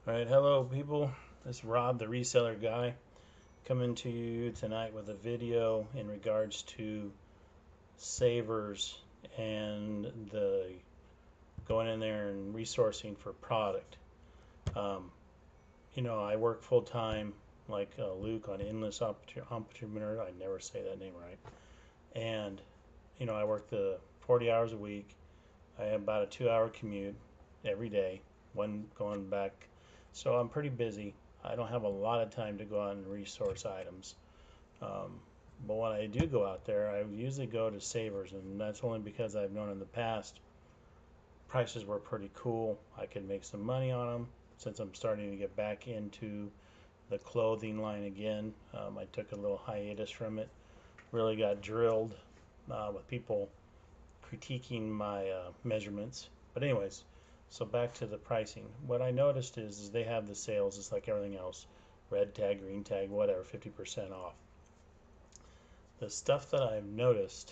Alright, hello people. This is Rob, the reseller guy, coming to you tonight with a video in regards to SAVERS and the going in there and resourcing for product. Um, I work full time like Luke on Endless Entrepreneur. I never say that name right. And I work the 40 hours a week. I have about a 2-hour commute every day, one going back. So I'm pretty busy. I don't have a lot of time to go out and resource items. But when I do go out there, I usually go to Savers, and that's only because I've known in the past prices were pretty cool. I could make some money on them since I'm starting to get back into the clothing line again. I took a little hiatus from it. Really got drilled with people critiquing my measurements. But anyways, so back to the pricing. What I noticed is they have the sales just like everything else. Red tag, green tag, whatever, 50% off. The stuff that I've noticed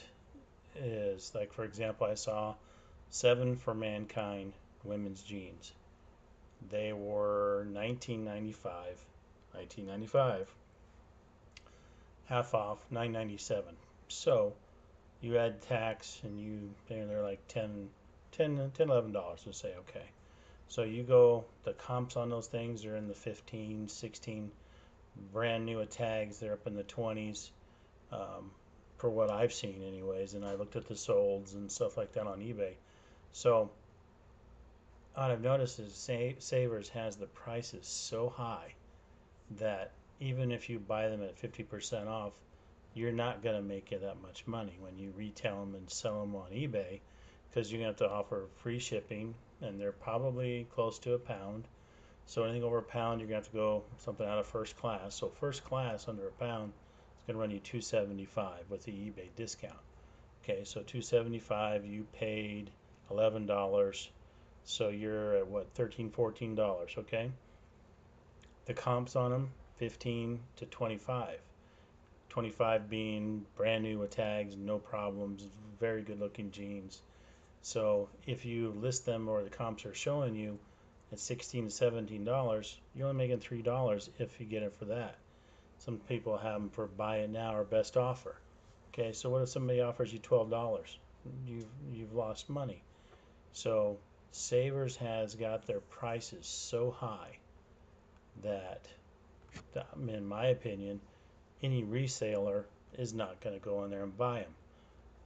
is, like, for example, I saw 7 for Mankind women's jeans. They were $19.95, half off, $9.97. So you add tax and they're like $11, let's say. Okay, so you go, the comps on those things are in the 15, 16. Brand new at tags, they're up in the 20s, for what I've seen anyways, and I looked at the solds and stuff like that on eBay. So what I've noticed is Savers has the prices so high that even if you buy them at 50% off, you're not going to make it that much money when you retail them and sell them on eBay, because you're going to have to offer free shipping, and they're probably close to a pound. So anything over a pound, you're going to have to go something out of first class. So first class under a pound is going to run you $2.75 with the eBay discount. Okay, so $2.75, you paid $11, so you're at what, $13, $14. Okay, the comps on them 15 to 25. 25 being brand new with tags, no problems, very good looking jeans. So if you list them, or the comps are showing you at $16 to $17, you're only making $3 if you get it for that. Some people have them for buy it now or best offer. Okay, so what if somebody offers you $12? You've lost money. So Savers has got their prices so high that, in my opinion, any reseller is not going to go in there and buy them.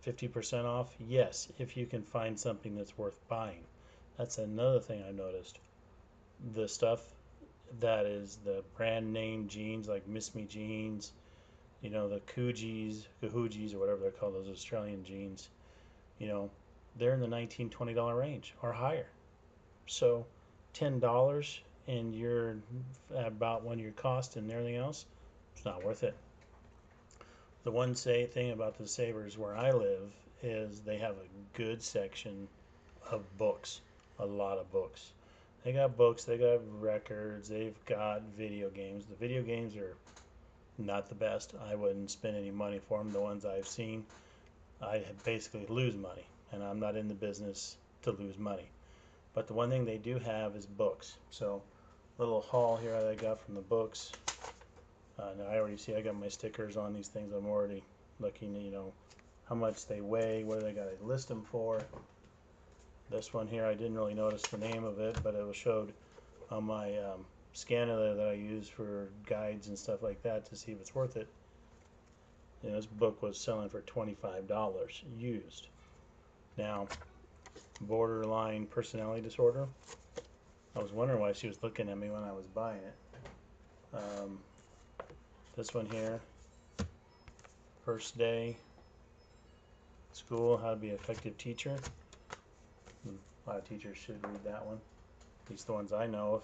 50% off, yes, if you can find something that's worth buying. That's another thing I noticed. The stuff that is the brand name jeans, like Miss Me jeans, the Kahujis, or whatever they're called, those Australian jeans, they're in the $19, $20 range or higher. So $10 and you're about one of your cost and everything else, it's not worth it. The one thing about the Savers where I live is they have a good section of books, a lot of books. They got books, they got records, they've got video games. The video games are not the best. I wouldn't spend any money for them. The ones I've seen, I basically lose money, and I'm not in the business to lose money. But the one thing they do have is books. So little haul here that I got from the books. Now I already see I got my stickers on these things. I'm already looking at, how much they weigh, what do they got to list them for. This one here, I didn't really notice the name of it, but it was showed on my scanner that I use for guides and stuff like that to see if it's worth it. This book was selling for $25 used. Now, borderline personality disorder. I was wondering why she was looking at me when I was buying it. This one here, first day school, how to be an effective teacher. A lot of teachers should read that one, at least the ones I know of.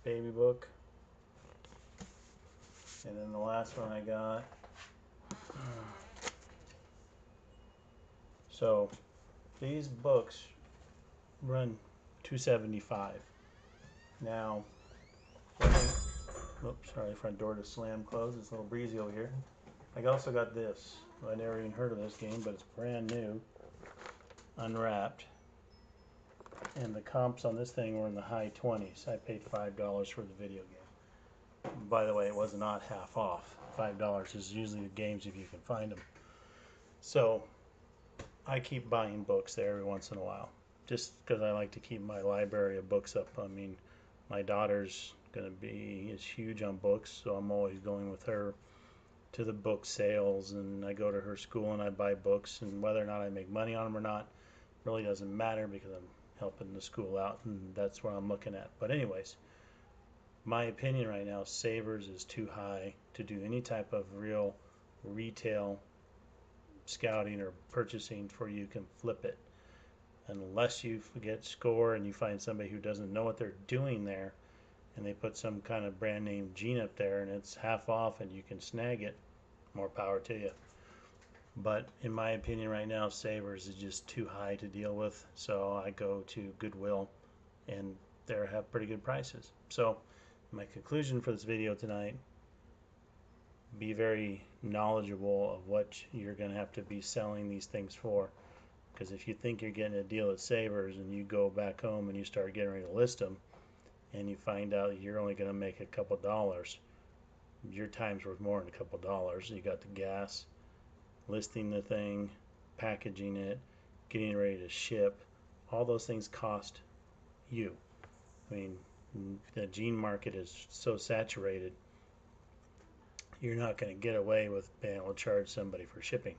Baby book. And then the last one I got. So these books run $2.75. Now, oops, sorry, front door to slam close. It's a little breezy over here. I also got this. I never even heard of this game, but it's brand new, unwrapped. and the comps on this thing were in the high 20s. I paid $5 for the video game. By the way, it was not half off. $5 is usually the games if you can find them. So I keep buying books there every once in a while, just because I like to keep my library of books up. I mean, my daughter's is huge on books, so I'm always going with her to the book sales, and I go to her school and I buy books, and whether or not I make money on them or not really doesn't matter because I'm helping the school out, and that's what I'm looking at. But anyways, my opinion right now, Savers is too high to do any type of real retail scouting or purchasing for you can flip it. Unless you get score and you find somebody who doesn't know what they're doing there and they put some kind of brand name jean up there and it's half off and you can snag it, more power to you. But in my opinion right now, Savers is just too high to deal with, so I go to Goodwill and they have pretty good prices. So my conclusion for this video tonight, be very knowledgeable of what you're going to have to be selling these things for, because if you think you're getting a deal at Savers and you go back home and you start getting ready to list them and you find out you're only going to make a couple dollars, your time's worth more than a couple dollars. You got the gas, listing the thing, packaging it, getting it ready to ship. All those things cost you. I mean, the jean market is so saturated, you're not going to get away with being able to charge somebody for shipping.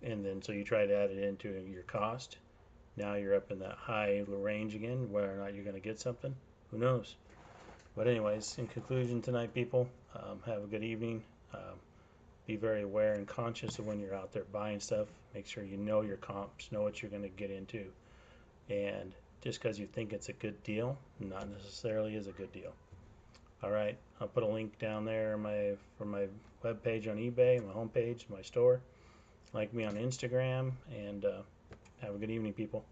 And then so you try to add it into your cost. Now you're up in that high range again. Whether or not you're going to get something, who knows? But anyways, in conclusion tonight, people, have a good evening. Be very aware and conscious of when you're out there buying stuff. Make sure you know your comps, know what you're going to get into. And just because you think it's a good deal, not necessarily is a good deal. All right, I'll put a link down there for my webpage on eBay, my homepage, my store. Like me on Instagram, and have a good evening, people.